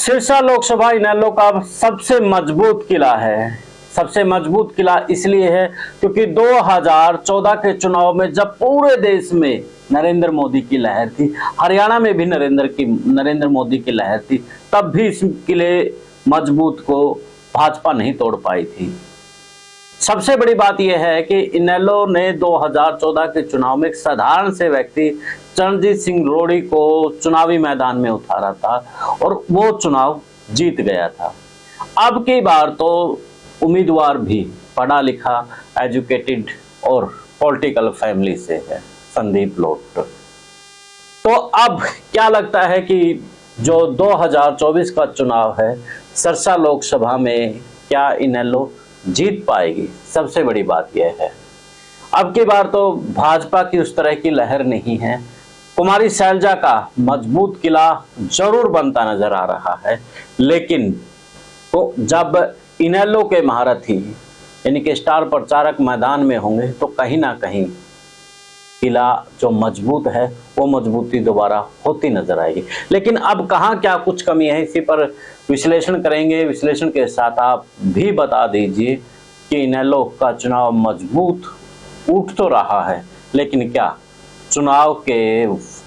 सिरसा लोकसभा इनेलो का सबसे मजबूत किला है। सबसे मजबूत किला इसलिए है क्योंकि 2014 के चुनाव में जब पूरे देश में नरेंद्र मोदी की लहर थी, हरियाणा में भी नरेंद्र मोदी की लहर थी, तब भी इस किले मजबूत को भाजपा नहीं तोड़ पाई थी। सबसे बड़ी बात यह है कि इनेलो ने 2014 के चुनाव में एक साधारण से व्यक्ति चरणजीत सिंह रोड़ी को चुनावी मैदान में उतारा था और वो चुनाव जीत गया था। अब की बार तो उम्मीदवार भी पढ़ा लिखा, एजुकेटेड और पॉलिटिकल फैमिली से है, संदीप लोट। तो अब क्या लगता है कि जो 2024 का चुनाव है, सिरसा लोकसभा में क्या इनेलो जीत पाएगी? सबसे बड़ी बात यह है, अब की बार तो भाजपा की उस तरह की लहर नहीं है। कुमारी सैलजा का मजबूत किला जरूर बनता नजर आ रहा है, लेकिन तो जब इनेलो के महारथी यानी कि स्टार प्रचारक मैदान में होंगे तो कहीं ना कहीं किला जो मजबूत है वो मजबूती दोबारा होती नजर आएगी। लेकिन अब कहाँ क्या कुछ कमी है, इसी पर विश्लेषण करेंगे। विश्लेषण के साथ आप भी बता दीजिए कि इनेलो का चुनाव मजबूत उठ तो रहा है, लेकिन क्या चुनाव के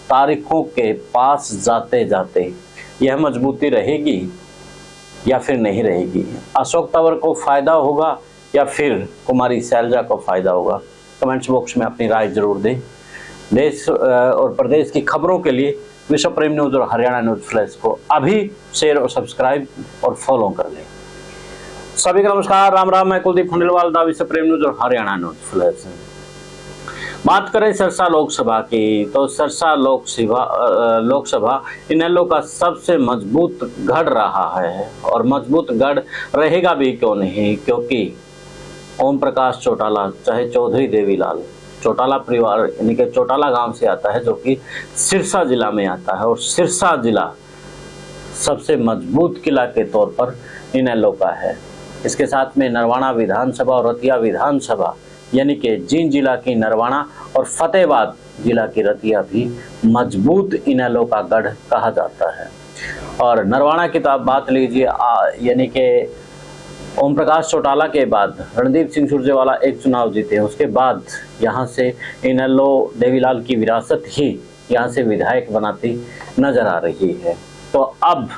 तारीखों के पास जाते जाते यह मजबूती रहेगी या फिर नहीं रहेगी? अशोक तंवर को फायदा होगा या फिर कुमारी सैलजा को फायदा होगा? कमेंट्स बॉक्स में अपनी राय जरूर दें। देश और प्रदेश की खबरों के लिए विश्व प्रेम न्यूज और हरियाणा न्यूज फ्लैश को अभी शेयर और सब्सक्राइब और फॉलो कर लें। सभी का नमस्कार, राम राम। मैं कुलदीप खंडेलवाल दा विश्व प्रेम न्यूज और हरियाणा न्यूज फ्लैश। बात करें सिरसा लोकसभा की, तो सिरसा लोकसभा इनेलो का सबसे मजबूत गढ़ रहा है और मजबूत गढ़ रहेगा भी क्यों नहीं, क्योंकि ओम प्रकाश चौटाला चाहे चौधरी देवीलाल, चौटाला परिवार यानी कि चौटाला गांव से आता है, जो कि सिरसा जिला में आता है और सिरसा जिला सबसे मजबूत किला के तौर पर इनेलो का है। इसके साथ में नरवाना विधानसभा और रतिया विधानसभा यानी कि जींद जिला की नरवाना और फतेहाबाद जिला की रतिया भी मजबूत इनेलो का गढ़ कहा जाता है। और नरवाना की तो आप बात लीजिए, यानी कि ओम प्रकाश चौटाला के बाद रणदीप सिंह सुरजेवाला एक चुनाव जीते, उसके बाद यहाँ से इनेलो देवीलाल की विरासत ही यहाँ से विधायक बनाती नजर आ रही है। तो अब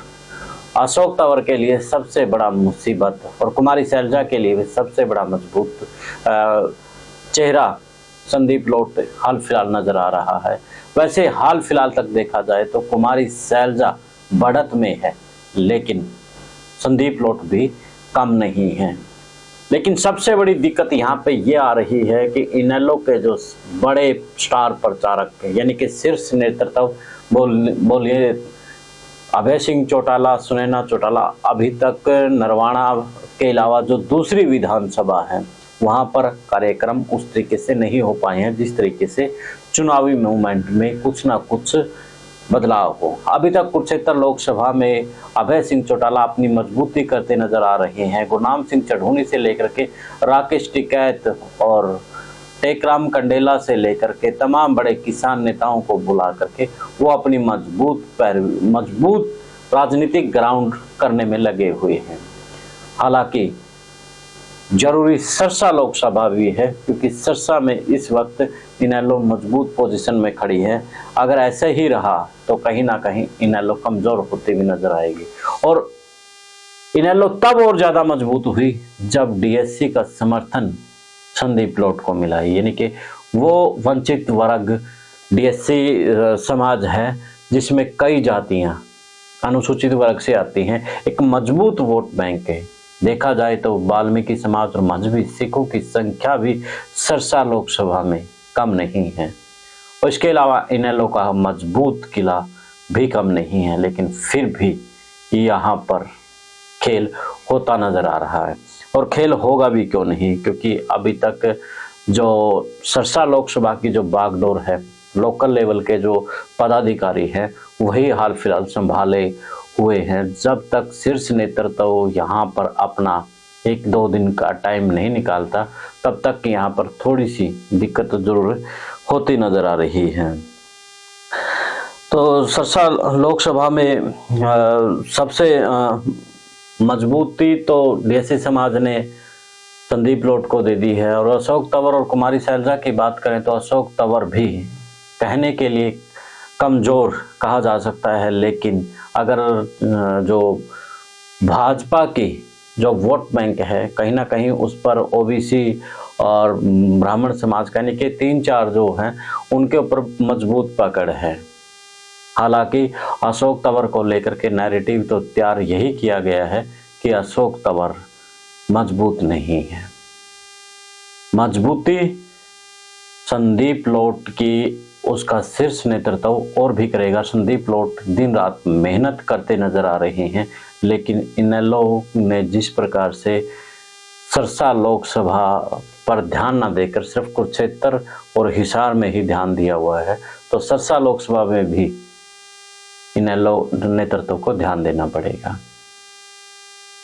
अशोक तंवर के लिए सबसे बड़ा मुसीबत और कुमारी सैलजा के लिए भी सबसे बड़ा मजबूत चेहरा संदीप लोट हाल फिलहाल नजर आ रहा है। वैसे हाल फिलहाल तक देखा जाए तो कुमारी सैलजा बढ़त में है, लेकिन संदीप लोट भी कम नहीं है। लेकिन सबसे बड़ी दिक्कत यहाँ पे ये आ रही है कि इनेलो के जो बड़े स्टार प्रचारक यानी कि शीर्ष नेतृत्व बोलिए अभय सिंह चौटाला, सुनैना चौटाला, अभी तक नरवाना के अलावा जो दूसरी विधानसभा है वहाँ पर कार्यक्रम उस तरीके से नहीं हो पाए हैं जिस तरीके से चुनावी मूवमेंट में कुछ ना कुछ बदलाव हो। अभी तक कुरुक्षेत्र लोकसभा में अभय सिंह चौटाला अपनी मजबूती करते नजर आ रहे हैं। गुरनाम सिंह चढ़ूनी से लेकर के राकेश टिकैत और टेकराम कंडेला से लेकर के तमाम बड़े किसान नेताओं को बुला करके वो अपनी मजबूत राजनीतिक ग्राउंड करने में लगे हुए हैं। हालांकि जरूरी सिरसा लोकसभा भी है, क्योंकि सिरसा में इस वक्त इनेलो मजबूत पोजीशन में खड़ी है। अगर ऐसे ही रहा तो कहीं ना कहीं इनेलो कमजोर होती हुई नजर आएगी और इनेलो तब और ज्यादा मजबूत हुई जब डीएससी का समर्थन संदीप लोट को मिला, यानी कि वो वंचित वर्ग डीएससी समाज है जिसमें कई जातियां अनुसूचित वर्ग से आती हैं, एक मजबूत वोट बैंक है। देखा जाए तो वाल्मीकि समाज और मजहबी सिखों की संख्या भी सिरसा लोकसभा में कम नहीं है और इसके अलावा इनेलो का मजबूत किला भी कम नहीं है, लेकिन फिर भी यहाँ पर खेल होता नजर आ रहा है और खेल होगा भी क्यों नहीं, क्योंकि अभी तक जो सिरसा लोकसभा की जो बागडोर है, लोकल लेवल के जो पदाधिकारी हैं वही हाल फिलहाल संभाले हुए हैं। जब तक शीर्ष नेतृत्व यहाँ पर अपना 1-2 दिन का टाइम नहीं निकालता तब तक यहाँ पर थोड़ी सी दिक्कत जरूर होती नजर आ रही है। तो सरसा लोकसभा में सबसे मजबूती तो डीएससी समाज ने संदीप लोट को दे दी है। और अशोक तंवर और कुमारी शैलजा की बात करें तो अशोक तंवर भी कहने के लिए कमज़ोर कहा जा सकता है, लेकिन अगर जो भाजपा की जो वोट बैंक है कहीं ना कहीं उस पर ओबीसी और ब्राह्मण समाज यानी कि 3-4 जो हैं उनके ऊपर मजबूत पकड़ है। हालांकि अशोक तंवर को लेकर के नैरेटिव तो तैयार यही किया गया है कि अशोक तंवर मजबूत नहीं है। मजबूती संदीप लोट की उसका शीर्ष नेतृत्व और भी करेगा। संदीप लोट दिन रात मेहनत करते नजर आ रहे हैं, लेकिन इनेलो ने जिस प्रकार से सरसा लोकसभा पर ध्यान न देकर सिर्फ कुरुक्षेत्र और हिसार में ही ध्यान दिया हुआ है, तो सरसा लोकसभा में भी इनेलो नेतृत्व को ध्यान देना पड़ेगा।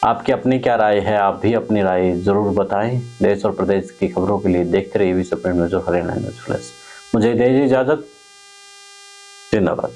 आपकी अपनी क्या राय है? आप भी अपनी राय जरूर बताएं। देश और प्रदेश की खबरों के लिए देखते रहिए विश्व न्यूज़ और हरियाणा न्यूज़ फ्लैश। मुझे दीजिए इजाजत। जिंदाबाद।